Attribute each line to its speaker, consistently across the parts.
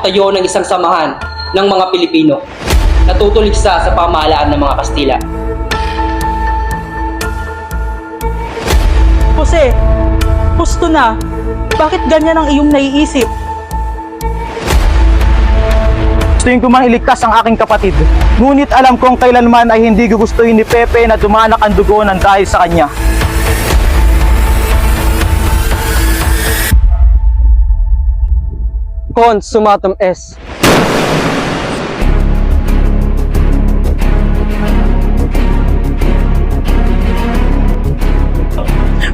Speaker 1: pagtayo ng isang samahan ng mga Pilipino na tutuligsa sa pamahalaan ng mga Kastila.
Speaker 2: Jose, gusto na. Bakit ganyan ang iyong naiisip?
Speaker 3: Gustuin ko mang iligtas ang aking kapatid. Ngunit alam kong kailanman ay hindi gugustuhin ni Pepe na dumanak ang dugo ng dahil sa kanya.
Speaker 4: Consumatum est.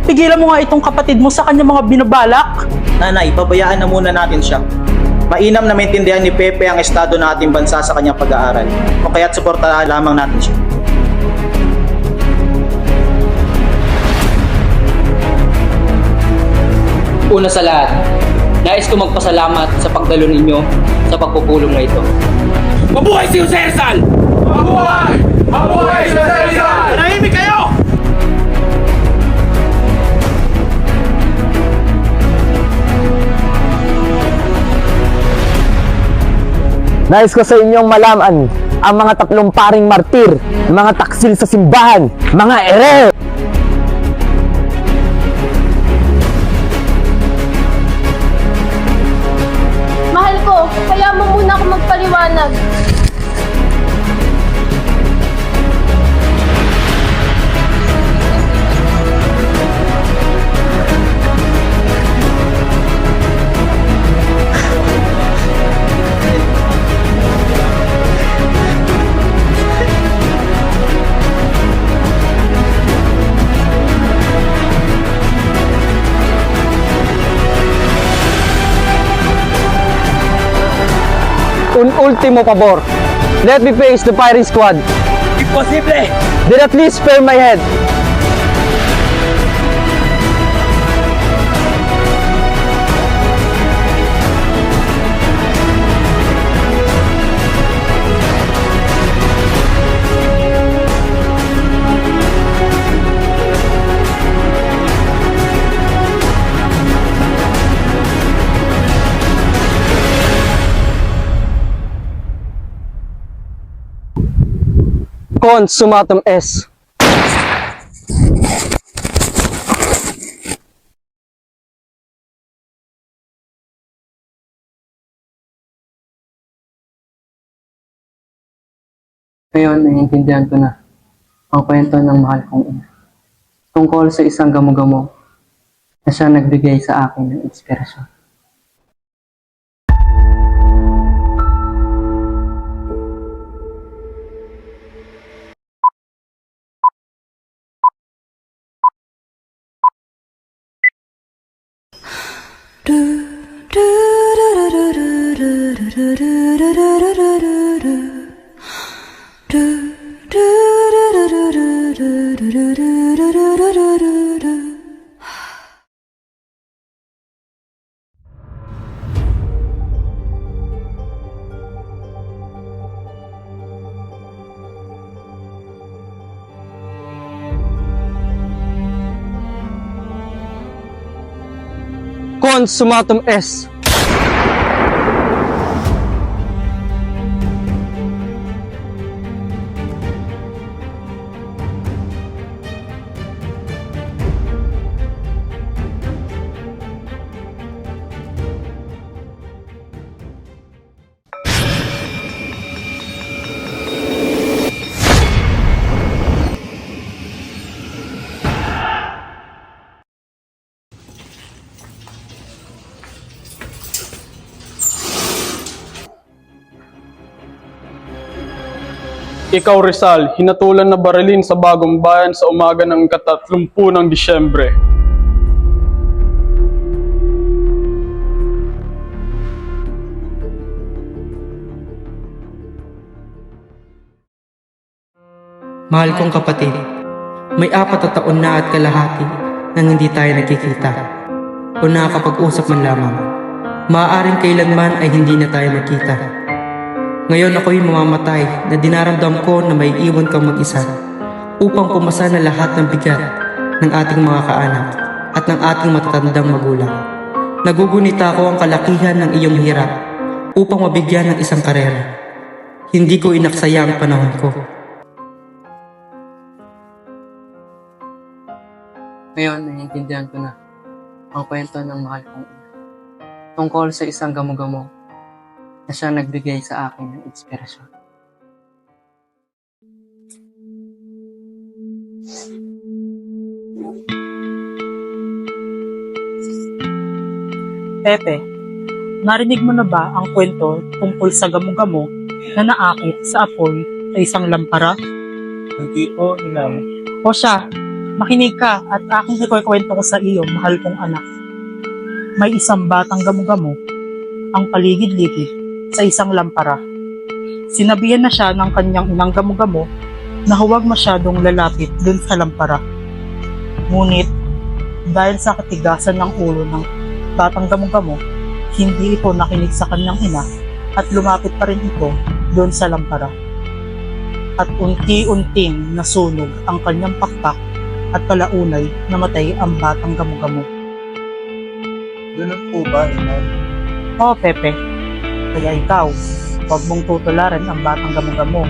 Speaker 2: Pigilan mo nga itong kapatid mo sa kanyang mga binabalak.
Speaker 3: Nanay, pabayaan na muna natin siya. Mainam na maintindihan ni Pepe ang estado ng ating bansa sa kanyang pag-aaral. O kaya't suportahan lamang natin siya.
Speaker 1: Una sa lahat, nais ko magpasalamat sa pagdalo ninyo sa pagpupulong na ito.
Speaker 5: Mabuhay si Jose Rizal! Mabuhay! Mabuhay si Jose Rizal! Manahimik kayo!
Speaker 4: Nais ko sa inyong malaman ang mga tatlong paring martir, mga taksil sa simbahan, mga ere!
Speaker 6: Mahal ko, kaya mo muna ako magpaliwanag.
Speaker 4: Un ultimo pabor. Let me face the firing squad.
Speaker 5: Imposible!
Speaker 4: Then at least spare my head. Consumatum est.
Speaker 7: Ngayon, naiintindihan ko na ang kwento ng mahal kong ina. Tungkol sa isang gamo-gamo na siya nagbigay sa akin ng inspirasyon.
Speaker 4: Consumatum est.
Speaker 8: Ikaw Rizal, hinatulan na barilin sa Bagong Bayan sa umaga ng 30 ng Disyembre.
Speaker 9: Mahal kong kapatid, may 4 na taon na at kalahati nang hindi tayo nagkikita o nakakapag-usap man lamang. Maaaring kailanman ay hindi na tayo magkita. Ngayon ako'y mamamatay na dinaramdam ko na may iwan kang mag-isa upang pumasa na lahat ng bigat ng ating mga kaanak at ng ating matatandang magulang. Nagugunita ko ang kalakihan ng iyong hirap upang mabigyan ng isang karera. Hindi ko inaksaya ang panahon ko.
Speaker 7: Ngayon, naiintindihan ko na ang kwento ng mahal kong ina. Tungkol sa isang gamo-gamo na siya nagbigay sa akin ng inspirasyon.
Speaker 2: Pepe, narinig mo na ba ang kwento tungkol sa gamo-gamo na naakit sa apoy sa isang lampara?
Speaker 3: Hindi po, inang.
Speaker 2: O siya, makinig ka at aking ikukwento ko sa iyo, mahal kong anak. May isang batang gamo-gamo ang paligid-ligid sa isang lampara. Sinabihan na siya ng kanyang inang gamo-gamo na huwag masyadong lalapit dun sa lampara. Ngunit, dahil sa katigasan ng ulo ng batang gamo-gamo, hindi ito nakinig sa kanyang ina at lumapit pa rin ito doon sa lampara. At unti-unting nasunog ang kanyang pakpak at kalaunay namatay ang batang gamo-gamo.
Speaker 3: Ganun po ba, inang?
Speaker 2: Oo, Pepe. Kaya ikaw, huwag mong tutularan ang batang gamo-gamo.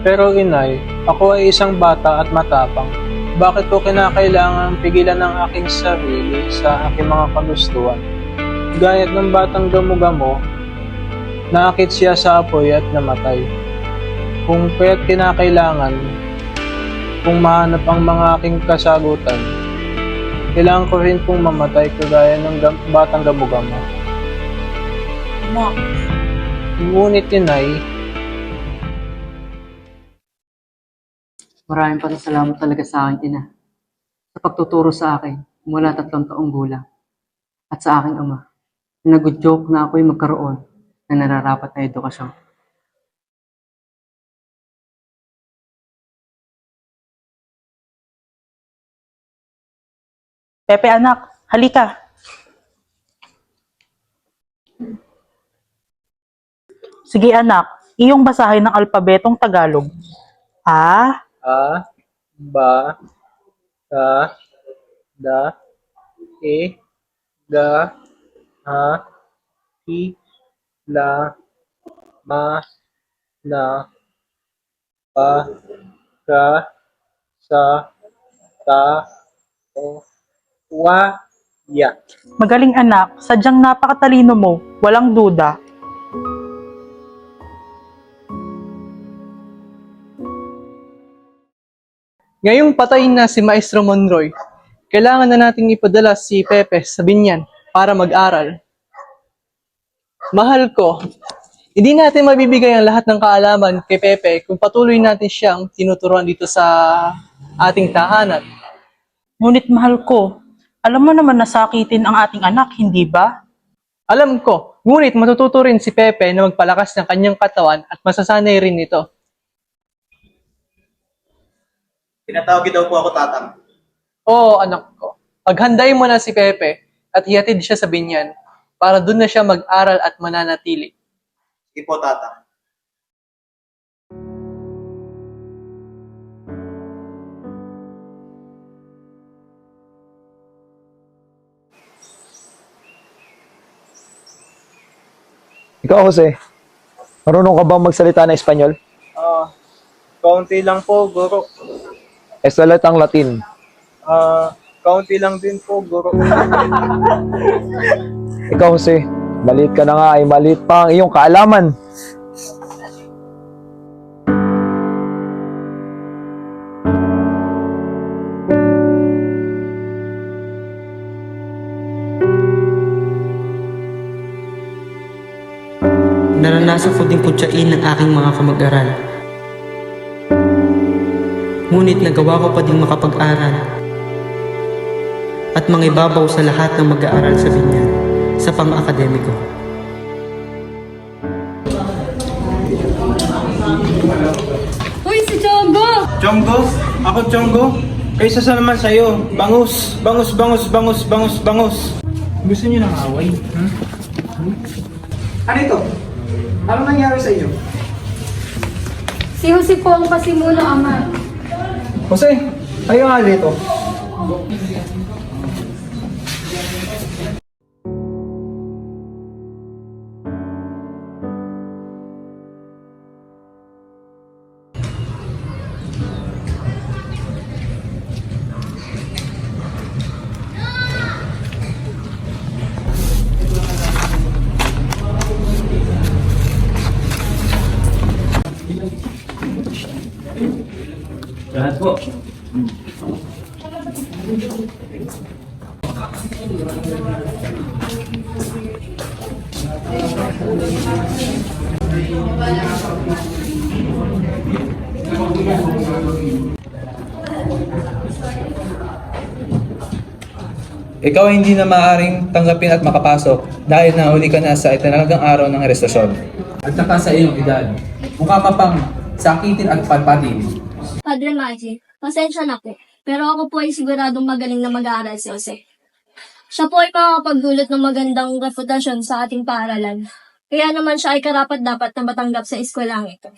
Speaker 10: Pero inay, ako ay isang bata at matapang. Bakit ko kinakailangan pigilan ng aking sarili sa aking mga kagustuhan? Gayat ng batang gamo-gamo, naakit siya sa apoy at namatay. Kung kaya't kinakailangan, kung mahanap ang mga aking kasagutan, kailangan ko rin pong mamatay kagaya ng batang gamo-gamo. Ngunit inay,
Speaker 7: Maraming pasasalamat talaga sa aking ina sa pagtuturo sa akin mula 3 taong gulang at sa aking ama na nag-joke na ako'y magkaroon ng nararapat na edukasyon.
Speaker 2: Pepe anak, halika. Sige anak, iyong basahin ng alpabetong Tagalog. A,
Speaker 10: A, Ba, Ka, Da, E, Ga, Ha, Hi, La, Ma, Na, Pa, Ka, Sa, Ta, O, Wa, Ya.
Speaker 2: magaling anak, sadyang napakatalino mo, walang duda.
Speaker 11: Ngayong patay na si Maestro Monroy, kailangan na nating ipadala si Pepe sa binyan para mag-aral. Mahal ko, hindi natin mabibigay ang lahat ng kaalaman kay Pepe kung patuloy natin siyang tinuturuan dito sa ating tahanan.
Speaker 2: Ngunit mahal ko, alam mo naman na sakitin ang ating anak, hindi ba?
Speaker 11: Alam ko, ngunit matututo rin si Pepe na magpalakas ng kanyang katawan at masasanay rin ito.
Speaker 3: Tinatawag daw po ako tatang.
Speaker 11: Oo, anak ko. Paghandayin mo na si Pepe at hihatid siya sa binyan para doon na siya mag-aral at mananatili.
Speaker 3: Sige po, tatang.
Speaker 4: Ikaw, Jose, marunong ka bang magsalita ng Espanyol?
Speaker 10: Kaunti lang po, guro.
Speaker 4: E salitang Latin.
Speaker 10: Kaunti lang din po, guro.
Speaker 4: Ikaw, Jose, maliit ka na nga ay maliit pa ang iyong kaalaman.
Speaker 9: Naranasan ko din putyain ng aking mga kamag-aral. Ngunit nagawa ko pa ding makapag-aral at mangibabaw sa lahat ng mag-aaral sa binyan sa pang-akademiko.
Speaker 6: Uy, si Chongo!
Speaker 10: Chonggo? Ako Chonggo? Kaysa sa naman sa'yo, bangus, bangus, bangus, bangus, bangus, bangus. Gusto niyo ng away? Ano ito? Ano nangyari sa inyo?
Speaker 6: Si Jose po ang pasimuno, ama.
Speaker 10: Jose, ayaw nga dito.
Speaker 3: Lahat po.
Speaker 12: Ikaw ay hindi na maaaring tanggapin at makapasok dahil nahuli ka na sa itinalagang araw ng arestasyon. At saka sa iyong edad, mukha ka pang sakitin at palpatin.
Speaker 6: Padre Maggi, pasensya na po. Pero ako po ay siguradong magaling na mag-aaral si Jose. Siya po ay makakapagdulot ng magandang reputasyon sa ating paaralan. Kaya naman siya ay karapat-dapat na matanggap sa eskwelang ito.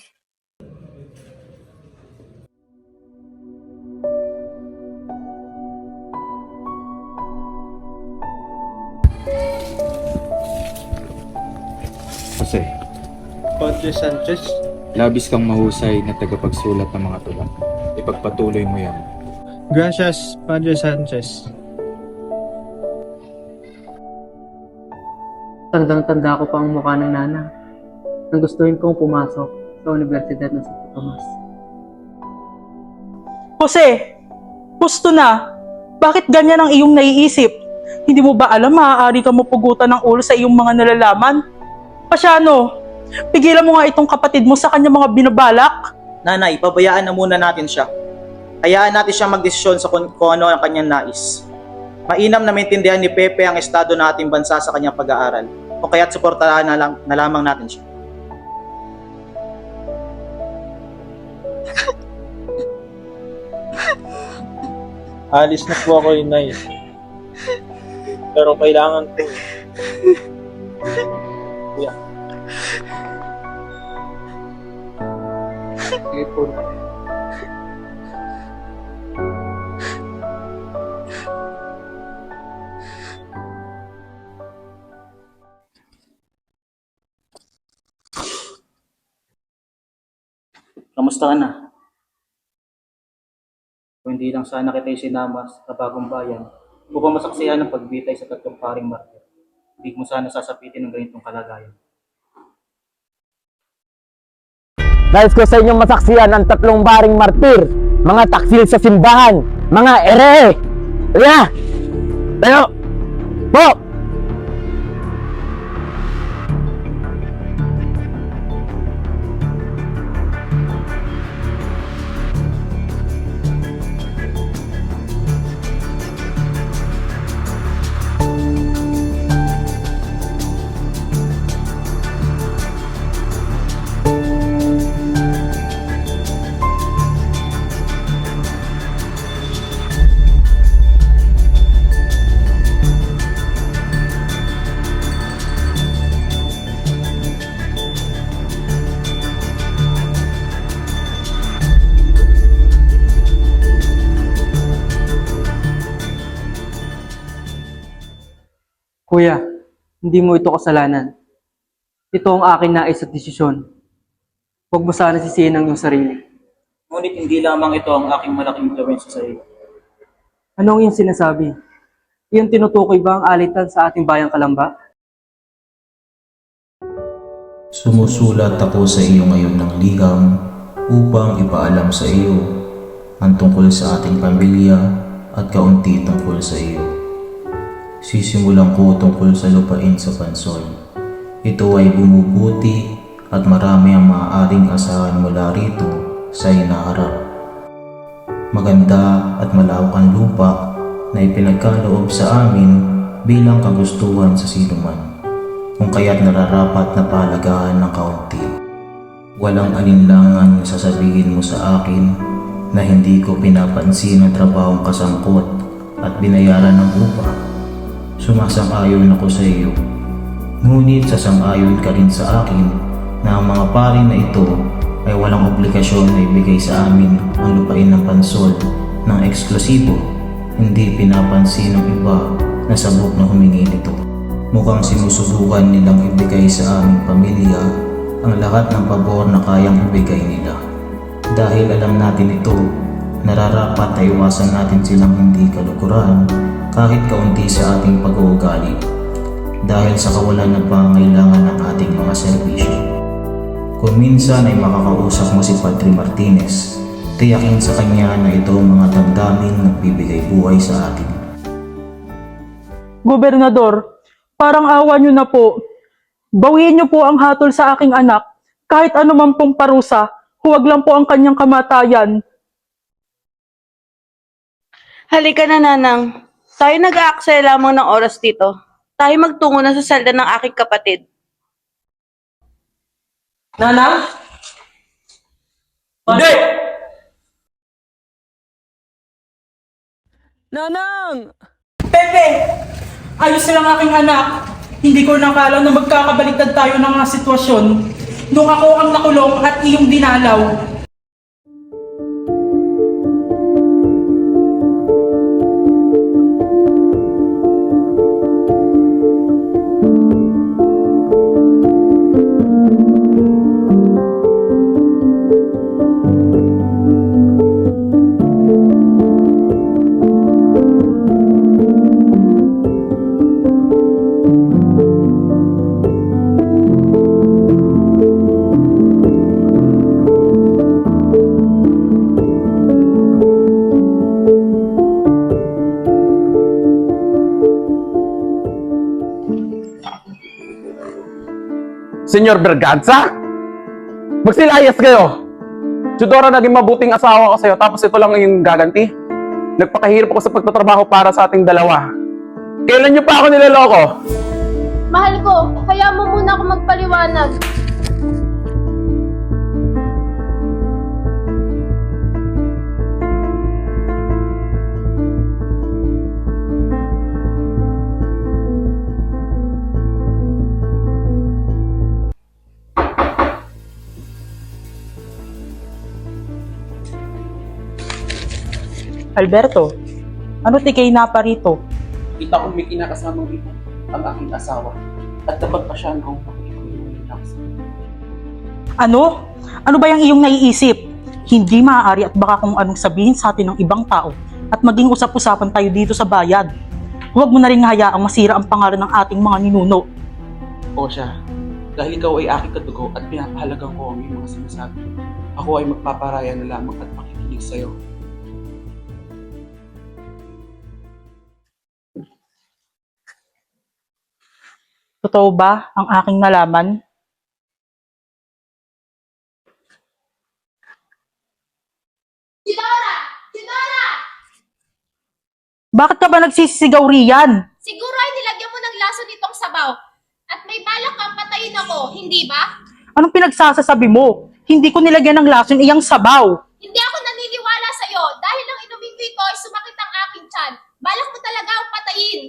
Speaker 13: Jose,
Speaker 10: Padre Sanchez,
Speaker 13: labis kang mahusay na tagapagsulat ng mga tula. Ipagpatuloy mo yan.
Speaker 10: gracias, Padre Sanchez.
Speaker 7: Tandang-tanda ko pa ang mukha ng nana nang gustuhin kong pumasok sa Universidad ng Santo Tomas.
Speaker 2: Jose, gusto na. Bakit ganyan ang iyong naiisip? Hindi mo ba alam maaari ka mapugutan ng ulo sa iyong mga nalalaman? Pasyano, pigilan mo nga itong kapatid mo sa kanyang mga binabalak.
Speaker 3: Nanay, pabayaan na muna natin siya. Hayaan natin siya magdesisyon sa kung ano ang kanyang nais. Mainam na maintindihan ni Pepe ang estado ng ating bansa sa kanyang pag-aaral. O kaya't suportahan na lamang natin siya.
Speaker 10: Alis na po ako, Inay. Pero kailangan ko. Yeah.
Speaker 7: Sige po.
Speaker 1: Kamusta ka na? Kung hindi lang sana kita'y sinama sa bagong bayan, upang masaksihan ng pagbitay sa tatlong paring martir, hindi mo sana sasapitin ng ganitong kalagayan.
Speaker 4: Nais ko sa inyong masaksihan ang 3 paring martir, mga taksil sa simbahan, mga erehe. Kaya! Tayo! Po!
Speaker 7: Kuya, hindi mo ito kasalanan. Ito ang aking nais at desisyon. Huwag mo sana sisihin ang iyong sarili.
Speaker 1: Ngunit hindi lamang ito ang aking malaking influensya sa iyo.
Speaker 7: Ano ang iyong sinasabi? Iyong tinutukoy ba ang alitan sa ating bayang Kalamba?
Speaker 14: Sumusulat ako sa iyo ngayon ng liham upang ipaalam sa iyo ang tungkol sa ating pamilya at kaunti tungkol sa iyo. Sisimulan ko tungkol sa lupain sa Pansol. Ito ay bumubuti at marami ang maaaring asahan mula rito sa hinaharap. Maganda at malawak ang lupa na ipinagkaloob sa amin bilang kagustuhan sa sinuman, kung kaya't nararapat na pahalagahan ng kaunti. Walang alinlangan na sasabihin mo sa akin na hindi ko pinapansin ang trabahong kasangkot at binayaran ng upa. Sumasang-ayon ako sa iyo. Ngunit sasang-ayon ka rin sa akin na ang mga pari na ito ay walang obligasyon na ibigay sa amin ang lupain ng Pansol ng eksklusibo. Hindi pinapansin ng iba na sabog na humingi nito. Mukhang sinusubukan nilang ibigay sa aming pamilya ang lahat ng pabor na kayang ibigay nila. Dahil alam natin ito, nararapat na iwasan natin silang hindi kalukuran kahit kaunti sa ating pag-uugali dahil sa kawalan ng pangangailangan ng ating mga serbisyo. Kung minsan ay makakausap mo si Padre Martinez, Tiyakin sa kanya na ito ang mga damdaming nagbibigay buhay sa atin.
Speaker 2: Gobernador, parang awa niyo na po. Bawiin niyo po ang hatol sa aking anak. Kahit ano man pong parusa, huwag lang po ang kanyang kamatayan.
Speaker 15: Halika na, Nanang. Tayo nag-aaksaya lamang ng oras dito. Tayo magtungo na sa selda ng aking kapatid.
Speaker 2: Nanang?
Speaker 5: Hindi!
Speaker 2: Nanang! Pepe! Ayos lang aking anak. Hindi ko nakala na magkakabaliktad tayo ng mga sitwasyon. Nung ako ang nakulong at iyong dinalaw.
Speaker 5: Senyor Berganza? Magsilayas kayo! Chudora, naging mabuting asawa ko sa'yo, tapos ito lang yung gaganti. Nagpakahirap ako sa pagtatrabaho para sa ating dalawa. Kailan niyo pa ako niloloko?
Speaker 6: Mahal ko, kaya mo muna ako magpaliwanag.
Speaker 2: Alberto, ano tikay na pa rito?
Speaker 8: Kita kong may kinakasamang iba ang aking asawa. At dapat pa siya ang pag-iwas.
Speaker 2: Ano? Ano ba yung iyong naiisip? Hindi maaari at baka kung anong sabihin sa atin ng ibang tao at maging usap-usapan tayo dito sa bayan. Huwag mo na rin hayaang masira ang pangalan ng ating mga ninuno.
Speaker 8: O siya, dahil ikaw ay aking katugo at pinapahalagan ko ang iyong mga sinasabi, ako ay magpaparaya na lamang at makikinig sa'yo.
Speaker 2: Totoo ba ang aking nalaman?
Speaker 6: Chidora! Chidora!
Speaker 2: Bakit ka ba nagsisisigaw riyan?
Speaker 6: Siguro ay nilagyan mo ng laso nitong sabaw. At may balak kang patayin ako, hindi ba?
Speaker 2: Anong pinagsasasabi mo? Hindi ko nilagyan ng lason iyang sabaw.
Speaker 6: Hindi ako naniniwala sa'yo dahil nang inumin ko ito ay sumakit ang aking tiyan. Balak mo talaga ang patayin.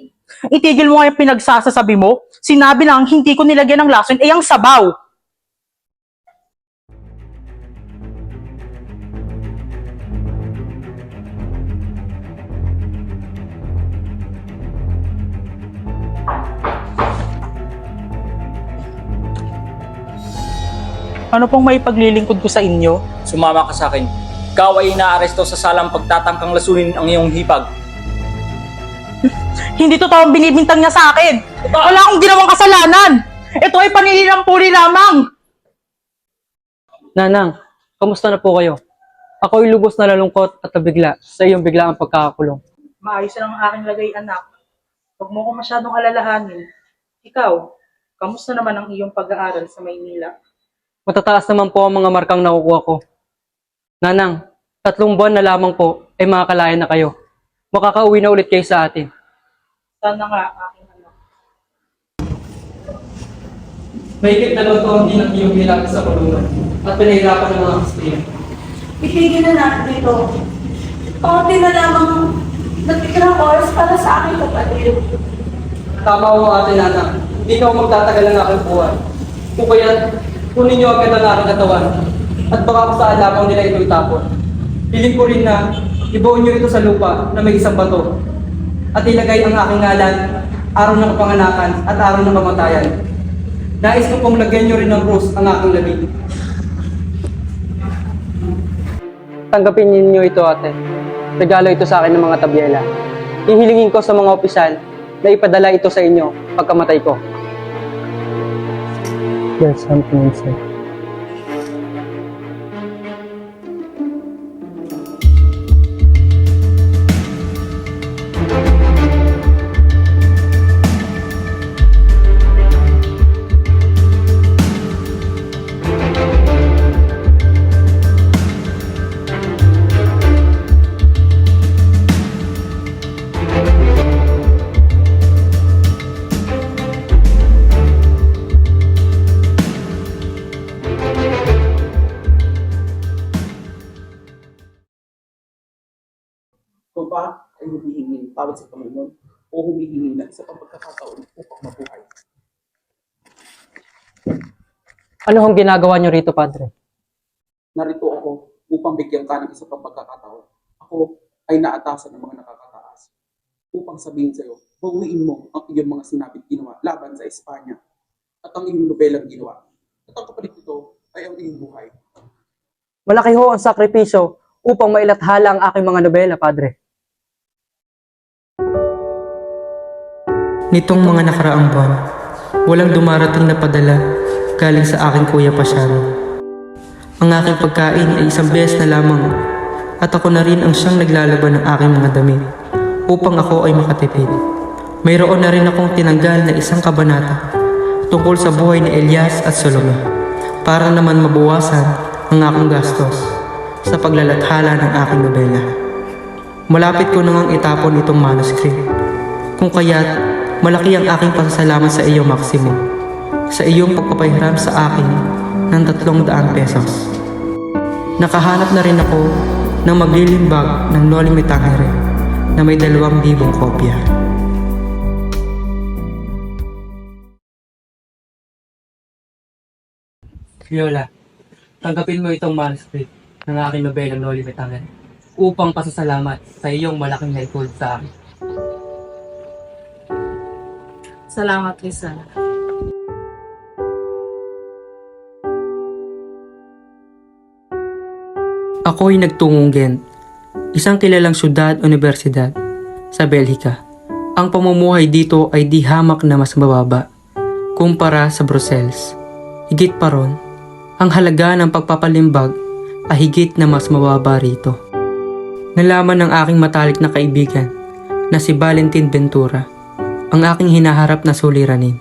Speaker 2: Itigil mo nga yung pinagsasasabi mo. Sinabi lang hindi ko nilagyan ng lason iyang sabaw. Ano pong may paglilingkod ko sa inyo?
Speaker 3: Sumama ka sa akin. Ikaw ay inaaresto sa salang pagtatangkang lasunin ang iyong hipag.
Speaker 2: Hindi totoo ang binibintang niya sa akin. Wala akong ginawang kasalanan. Ito ay panilinampuri lamang.
Speaker 7: Nanang, kamusta na po kayo? Ako ay lubos na nalungkot at nabigla sa iyong biglaang pagkakakulong.
Speaker 2: Maayos lang ang aking lagay, anak. Huwag mo ko masyadong alalahanin. Ikaw, kamusta naman ang iyong pag-aaral sa Maynila?
Speaker 7: Matataas naman po ang mga markang nakukuha ko. Nanang, 3 buwan na lamang po ay makakalayan na kayo. Makakauwi na ulit kayo sa atin.
Speaker 2: Sana nga, aking anak.
Speaker 7: Mahigit na taon din ang iyong bilang sa kulungan at pinahirapan ng mga Kristiyan.
Speaker 15: Itigil na natin ito. Kaunti na lamang nagtitirang oras para sa aking kapatid.
Speaker 7: Tama mo ate Nanang, hindi ka magtatagal ng aking buhay. Kung kaya, kunin niyo agad ang aking katawan at baka kung saan lamang nila ito itapon. Piling ko rin na ibuon niyo ito sa lupa na may isang bato at ilagay ang aking ngalan, araw ng kapanganakan at araw ng kamatayan. Nais ko pong lagyan niyo rin ng krus ang aking labi. Tanggapin niyo ito ate. Regalo ito sa akin ng mga tabyela. Hihilingin ko sa mga opisyal na ipadala ito sa inyo pagkamatay ko. There's something inside.
Speaker 8: ba ay humihingi ng tawad sa Panginoon o humihingi ng isa pang pagkakataon upang mabuhay?
Speaker 7: Ano hong ginagawa niyo rito, Padre?
Speaker 8: Narito ako upang bigyan ka ng isa pang pagkakataon. Ako ay naatasan ng mga nakakataas upang sabihin sa iyo, bawiin mo ang iyong mga sinabing ginawa laban sa Espanya at ang iyong nobelang ginawa. At ang kapalit nito ay ang iyong buhay.
Speaker 7: Malaki ho ang sakripisyo upang mailathala ang aking mga nobela, Padre.
Speaker 9: Nitong mga nakaraang buwan, walang dumarating na padala galing sa aking kuya Pasiano. Ang aking pagkain ay isang beses na lamang at ako na rin ang siyang naglalaban ng aking mga damit upang ako ay makatipid. Mayroon na rin akong tinanggal na isang kabanata tungkol sa buhay ni Elias at Salome para naman mabawasan ang aking gastos sa paglalathala ng aking nobela. Malapit ko nang itapon itong manuscript, kung kaya't malaki ang aking pasasalamat sa iyo, Maximo, sa iyong pagpapahiram sa akin ng 300 pesos. Nakahanap na rin ako ng maglilimbag ng Noli Me Tangere na may 2,000 kopya.
Speaker 7: Lola, tanggapin mo itong manuscript ng aking nobela Noli Me Tangere upang pasasalamat sa iyong malaking naitulong sa akin.
Speaker 2: Salamat, Lisa.
Speaker 9: Ako'y nagtungong Ghent, isang kilalang syudad universidad sa Belhika. Ang pamumuhay dito ay di hamak na mas mababa kumpara sa Brussels. Higit pa ron, ang halaga ng pagpapalimbag ay higit na mas mababa rito. Nalaman ng aking matalik na kaibigan na si Valentin Ventura ang aking hinaharap na suliranin.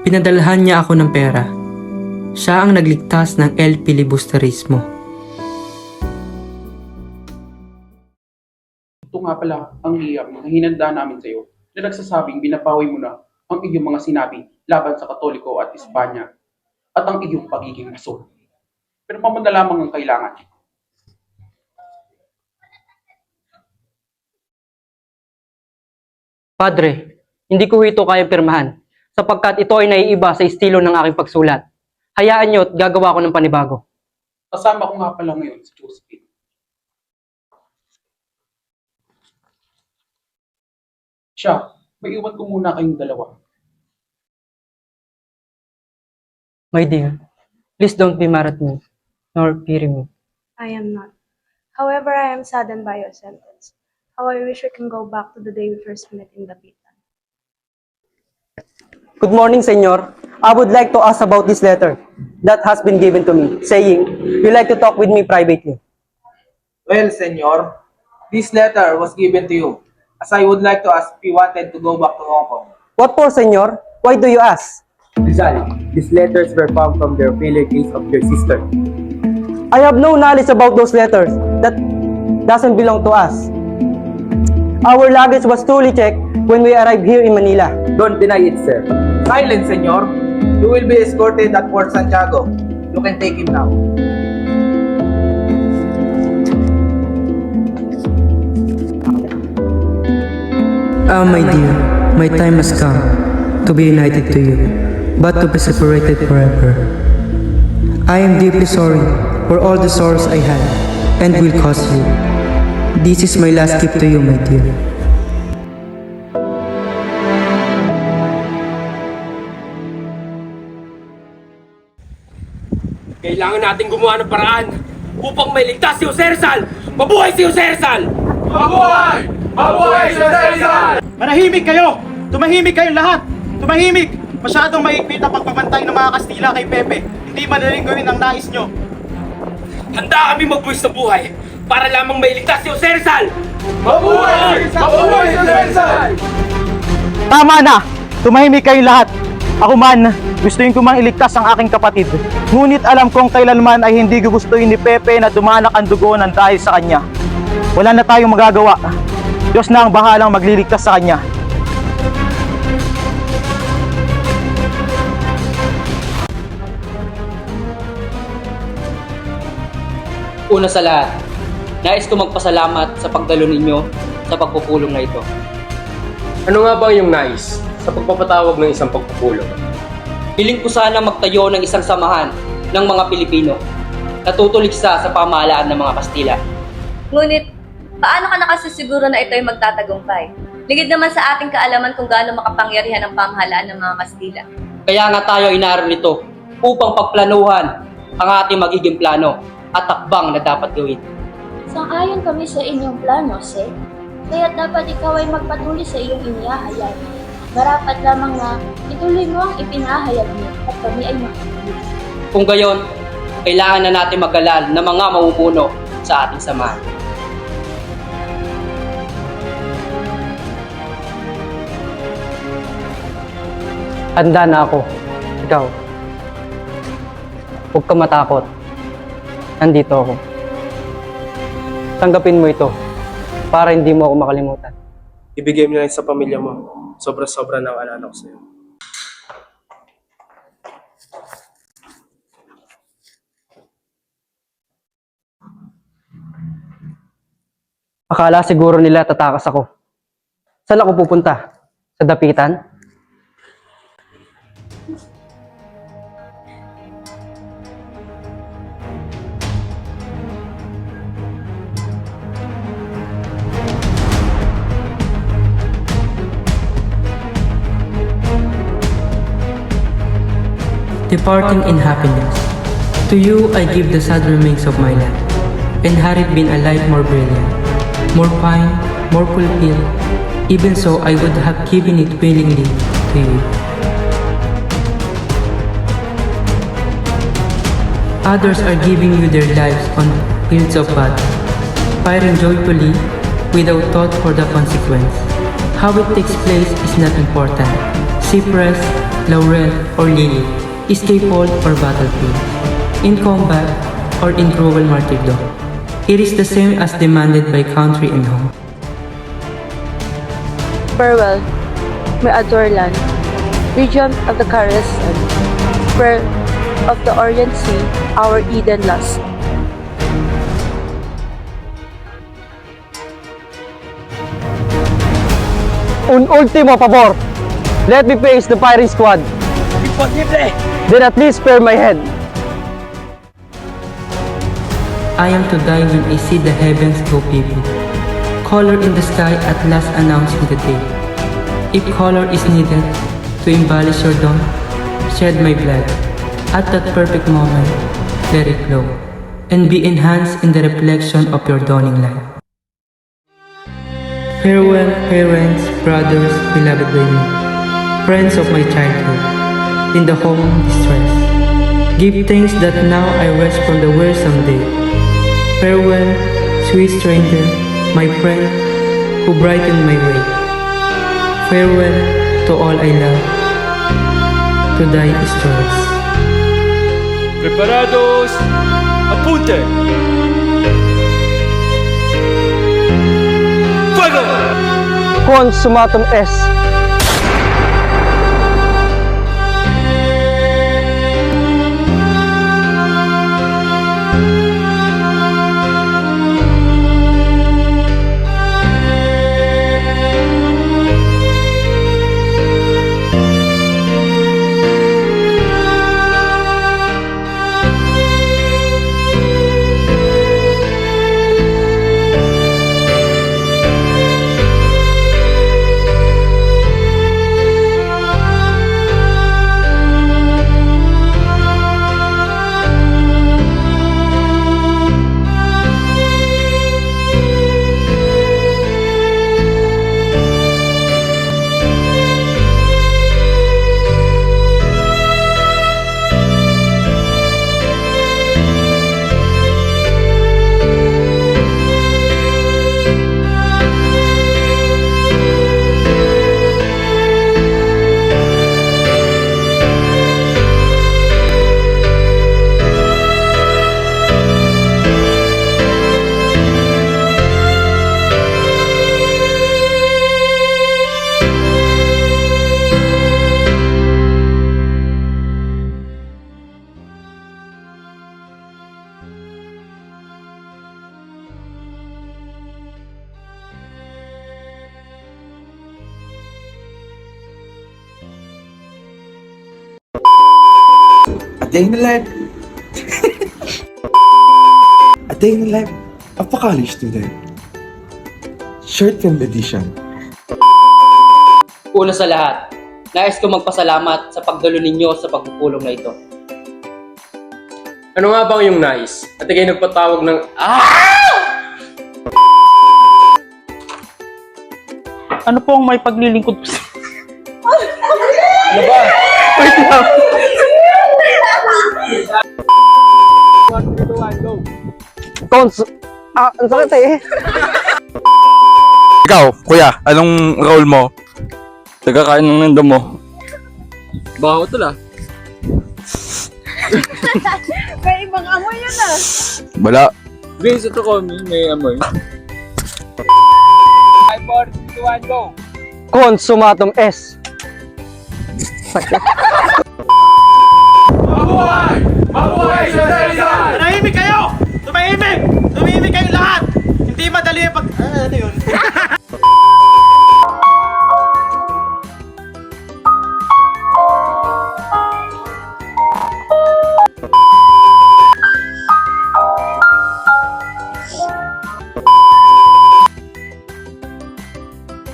Speaker 9: Pinadalhan niya ako ng pera. Siya ang nagligtas ng El Filibusterismo.
Speaker 8: Ito nga pala ang hiyang na hinanda namin sa iyo na nagsasabing binabawi mo na ang iyong mga sinabi laban sa Katoliko at Espanya at ang iyong pagiging mason. Pero pamana lamang ang kailangan.
Speaker 7: Padre, hindi ko ito kaya pirmahan sapagkat ito ay naiiba sa estilo ng aking pagsulat. Hayaan niyo at gagawa ko ng panibago.
Speaker 8: Kasama ko nga pala ngayon si Josephine. Siya, maiwan ko muna kayong dalawa.
Speaker 7: My dear, please don't be mad at me, nor pity me.
Speaker 15: I am not. However, I am saddened by your sentence. How I wish we can go back to the day we first met in Dapitan.
Speaker 7: Good morning, Senor. I would like to ask about this letter that has been given to me, saying you like to talk with me privately.
Speaker 12: Well, senyor, this letter was given to you, as I would like to ask if you wanted to go back to Hong Kong.
Speaker 7: What for, Senor? Why do you ask?
Speaker 4: Rizal, these letters were found from the earlier days of your sister.
Speaker 7: I have no knowledge about those letters. That doesn't belong to us. Our luggage was truly checked when we arrived here in Manila.
Speaker 4: Don't deny it, sir.
Speaker 12: Silence, senyor. You will be escorted at Fort Santiago. You can take him now.
Speaker 9: Ah, my dear, my time has come to be united to you, but to be separated forever. I am deeply sorry for all the sorrows I had and will cause you. This is my last gift to you, my dear.
Speaker 4: Kailangan natin gumawa ng paraan upang mailigtas si Jose Rizal! Mabuhay si Jose Rizal! Mabuhay! Mabuhay si Jose Rizal!
Speaker 3: Manahimik kayo! Tumahimik kayong lahat! Tumahimik! Masyadong maigpit ang pagpapantay ng mga Kastila kay Pepe. Hindi madaling gawin ang nais nyo.
Speaker 4: Handa kami magbuwis ng buhay para lamang mailigtas si Jose Rizal!
Speaker 3: Mabuhay! Mabuhay si Jose Rizal! Tama na! Tumahimik kayong lahat! Ako man, gustuin ko man iligtas ang aking kapatid. Ngunit alam kong kailanman ay hindi gugustuhin ni Pepe na dumanak ang dugo ng dahil sa kanya. Wala na tayong magagawa. Diyos na ang bahalang magliligtas sa kanya.
Speaker 7: Una sa lahat, nais ko magpasalamat sa pagdalo ninyo sa pagpupulong na ito.
Speaker 16: Ano nga ba ang iyong nais sa pagpapatawag ng isang pagpupulong?
Speaker 7: Piling ko sana magtayo ng isang samahan ng mga Pilipino na tutuligsa sa pamahalaan ng mga Kastila.
Speaker 17: Ngunit, paano ka nakasisiguro na ito ay magtatagumpay? Ligid naman sa ating kaalaman kung gaano makapangyarihan ang pamahalaan ng mga Kastila.
Speaker 7: Kaya nga tayo inaarito upang pagplanuhan ang ating magiging plano at takbang na dapat gawin.
Speaker 6: Sang-ayon kami sa inyong plano, Sir. Kaya dapat ikaw ay magpatuloy sa iyong inihahayag. Marapat lamang na ituloy mo ang ipinahayag mo at kami ay makikinig.
Speaker 7: Kung gayon, kailangan na natin mag-alal ng mga mamumuno sa ating samahan. Handa na ako. Ikaw. Huwag ka matakot. Nandito ako. Tanggapin mo ito para hindi mo ako makalimutan.
Speaker 16: Ibigay mo na sa pamilya mo. Sobra-sobra na ang alala ko sa'yo.
Speaker 7: Akala siguro nila tatakas ako. Saan ako pupunta? Sa dapitan?
Speaker 9: Departing in happiness. To you I give the sad remains of my life, and had it been a life more brilliant, more fine, more fulfilled, even so I would have given it willingly to you. Others are giving you their lives on fields of battle, firing joyfully without thought for the consequence. How it takes place is not important. Cypress, laurel, or lily, scaffold or battlefield, in combat or in cruel martyrdom. It is the same as demanded by country and home.
Speaker 15: Farewell, my adored land, region of the Caribbean, pearl of the Orient Sea, our Eden lost.
Speaker 4: Un último favor. Let me face the firing squad. Imposible! Then at least spare my head.
Speaker 9: I am to die when I see the heavens go vivid. Color in the sky at last announcing the day. If color is needed to embellish your dawn, shed my blood. At that perfect moment, let it flow, and be enhanced in the reflection of your dawning light. Farewell, parents, brothers, beloved by me, friends of my childhood, in the home distress. Give thanks that now I rest from the wearisome day. Farewell, sweet stranger, my friend, who brightened my way. Farewell to all I love. To die is choice.
Speaker 16: Preparados! Apunte! Fuego!
Speaker 4: Consumatum est.
Speaker 18: day in the life. A day in the life of a college student. Short film edition.
Speaker 7: Una sa lahat, nais ko magpasalamat sa pagdalo ninyo sa pagpupulong na ito.
Speaker 16: Ano nga bang yung nais? At ikay nagpatawag ng...
Speaker 2: Ano po ang may paglilingkod ko sa...
Speaker 16: Ano ba?
Speaker 2: Wait lang.
Speaker 4: Ang sakit eh.
Speaker 19: Ikaw, kuya, anong role mo? Tagakain ng nando mo.
Speaker 16: Baho ito lah.
Speaker 20: May ibang amoy yun ah.
Speaker 19: Wala.
Speaker 16: Grace, ito ko, may amoy. 5, 4, 3, 2, 1, go!
Speaker 4: Consumatum S.
Speaker 16: Mabuhay! Mabuhay sa Rizal!
Speaker 3: Tumahimik kayo! Tumahimik! Tumahimik kayo lahat! Hindi madali yung pag... Ano yun?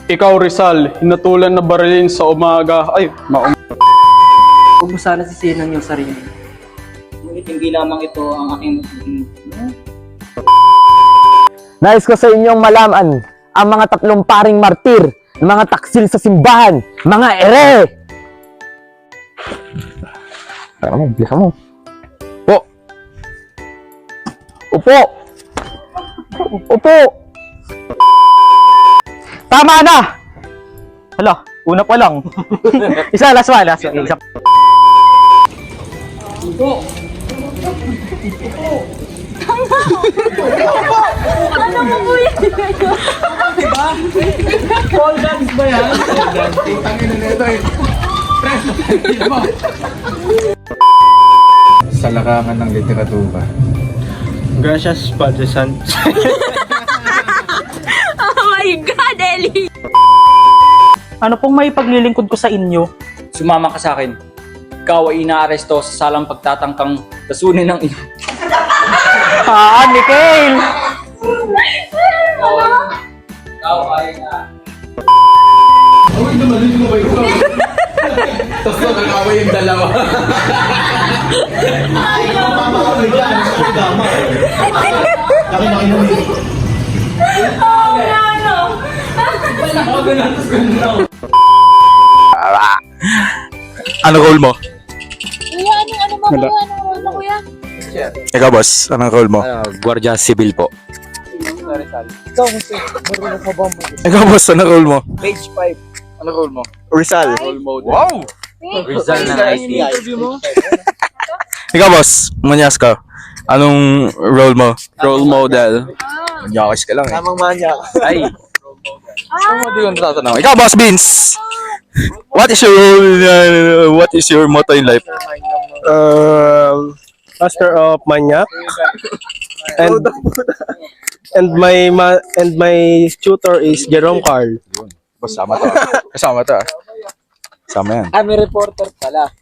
Speaker 5: Ikaw, Rizal, hinatulan na barilin sa umaga. Ay,
Speaker 7: Huwag mo sana sisihin ang iyong sarili.
Speaker 1: Ngunit hindi lamang ito ang aking
Speaker 4: Nais ko sa inyong malaman ang mga 3 paring martir, mga taksil sa simbahan, mga ere. Ano mo, bilisan mo. Upo. Upo. Upo. Tama na!
Speaker 2: Hala, una pa lang. Isa, last one. Isa.
Speaker 20: Ano mo po yan?
Speaker 3: Diba? Pole dance ba yan? Pole dance. Tangin na nito eh.
Speaker 13: Sa larangan ng literatura.
Speaker 10: Gracias, Padre Santos.
Speaker 20: Oh my God, Ellie!
Speaker 2: Ano pong may paglilingkod ko sa inyo?
Speaker 7: Sumama ka sa akin. Ikaw ay inaaresto sa salang pagtatangkang lasunin ng iyo.
Speaker 2: Mikhail!
Speaker 7: Ikaw ay na.
Speaker 18: Uy, namalin mo ba ito? Tapos nag-away yung dalawa.
Speaker 3: Ay, mamakaway dyan. Tama. Laki-laki mo yun.
Speaker 20: Oh, no!
Speaker 19: Ano role mo?
Speaker 20: Kuya, ano mo kuya? Anong role mo kuya?
Speaker 19: Ikaw, boss, anong role mo?
Speaker 13: Guardia Civil po.
Speaker 19: Ikaw, boss, anong role mo?
Speaker 7: Page 5.
Speaker 19: Anong role mo? Rizal. Wow!
Speaker 13: Rizal ng IT.
Speaker 19: Ikaw, boss, manyas ka. Anong role mo? Role model. Manyakis ka lang eh.
Speaker 3: Tamang manyak.
Speaker 19: Ay! Hindi ko natatanong. Ikaw, boss Beans! What is your motto in life?
Speaker 10: Master of Manyak. And my tutor is Jerome Carl.
Speaker 19: Boss, sama to. Kasama to. Sama yan.
Speaker 7: May reporter pala.